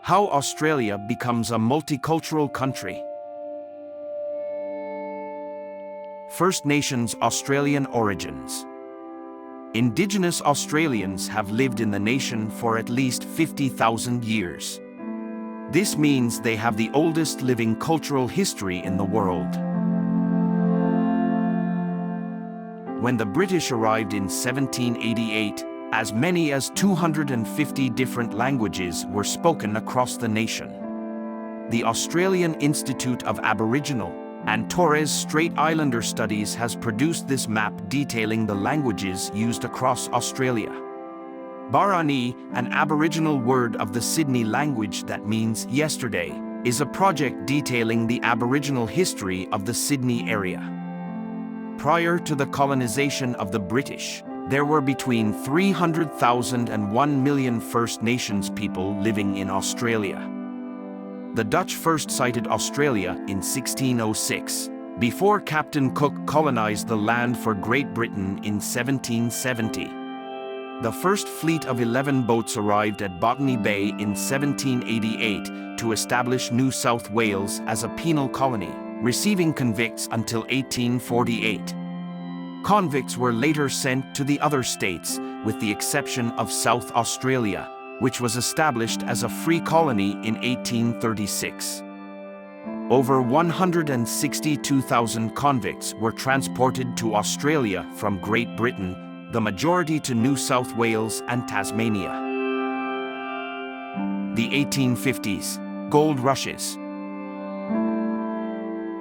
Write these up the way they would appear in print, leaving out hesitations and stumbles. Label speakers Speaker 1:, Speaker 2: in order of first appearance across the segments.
Speaker 1: How Australia becomes a multicultural country. First Nations Australian origins. Indigenous Australians have lived in the nation for at least 50,000 years. This means they have the oldest living cultural history in the world. When the British arrived in 1788, as many as 250 different languages were spoken across the nation. The Australian Institute of Aboriginal and Torres Strait Islander Studies has produced this map detailing the languages used across Australia. Barani, an Aboriginal word of the Sydney language that means yesterday, is a project detailing the Aboriginal history of the Sydney area. Prior to the colonization of the British, there were between 300,000 and 1 million First Nations people living in Australia. The Dutch first sighted Australia in 1606, before Captain Cook colonized the land for Great Britain in 1770. The first fleet of 11 boats arrived at Botany Bay in 1788 to establish New South Wales as a penal colony, receiving convicts until 1848. Convicts were later sent to the other states, with the exception of South Australia, which was established as a free colony in 1836. Over 162,000 convicts were transported to Australia from Great Britain, the majority to New South Wales and Tasmania. The 1850s, gold rushes.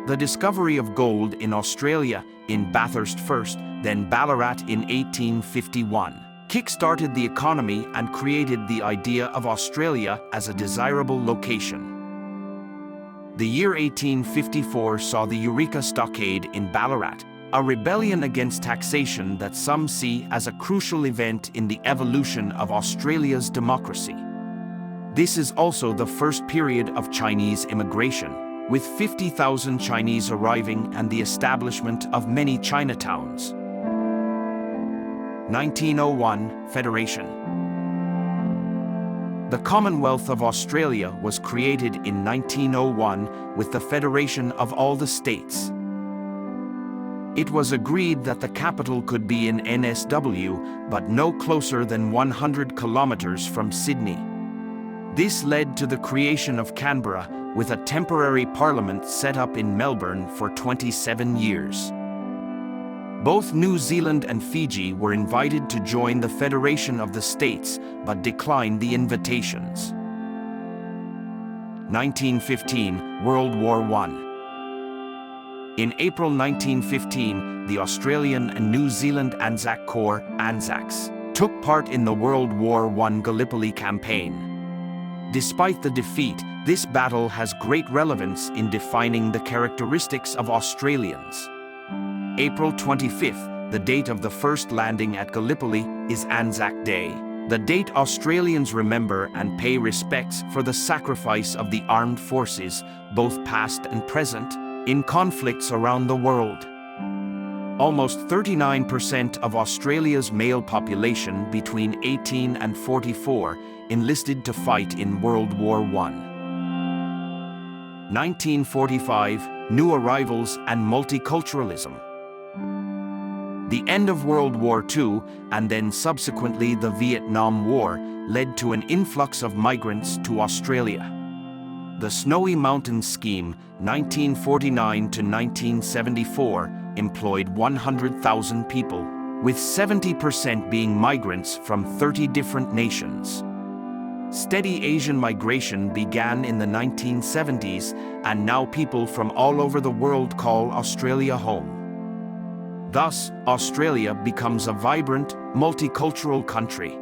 Speaker 1: The discovery of gold in Australia, in Bathurst first, then Ballarat in 1851, kick-started the economy and created the idea of Australia as a desirable location. The year 1854 saw the Eureka Stockade in Ballarat, a rebellion against taxation that some see as a crucial event in the evolution of Australia's democracy. This is also the first period of Chinese immigration, with 50,000 Chinese arriving and the establishment of many Chinatowns. 1901 Federation. The Commonwealth of Australia was created in 1901 with the Federation of all the states. It was agreed that the capital could be in NSW, but no closer than 100 kilometers from Sydney. This led to the creation of Canberra, with a temporary parliament set up in Melbourne for 27 years. Both New Zealand and Fiji were invited to join the Federation of the States, but declined the invitations. 1915 World War I. In April 1915, the Australian and New Zealand Anzac Corps, ANZACs, took part in the World War I Gallipoli campaign. Despite the defeat, this battle has great relevance in defining the characteristics of Australians. April 25th, the date of the first landing at Gallipoli, is Anzac Day, the date Australians remember and pay respects for the sacrifice of the armed forces, both past and present, in conflicts around the world. Almost 39% of Australia's male population between 18 and 44 enlisted to fight in World War I. 1945 New arrivals and multiculturalism. The end of World War II, and then subsequently the Vietnam War, led to an influx of migrants to Australia. The Snowy Mountains Scheme, 1949 to 1974, employed 100,000 people, with 70% being migrants from 30 different nations. Steady Asian migration began in the 1970s, and now people from all over the world call Australia home. Thus, Australia becomes a vibrant, multicultural country.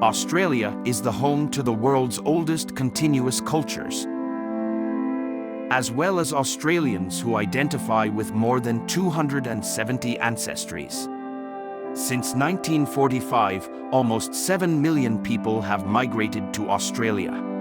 Speaker 1: Australia is the home to the world's oldest continuous cultures, as well as Australians who identify with more than 270 ancestries. Since 1945, almost 7 million people have migrated to Australia.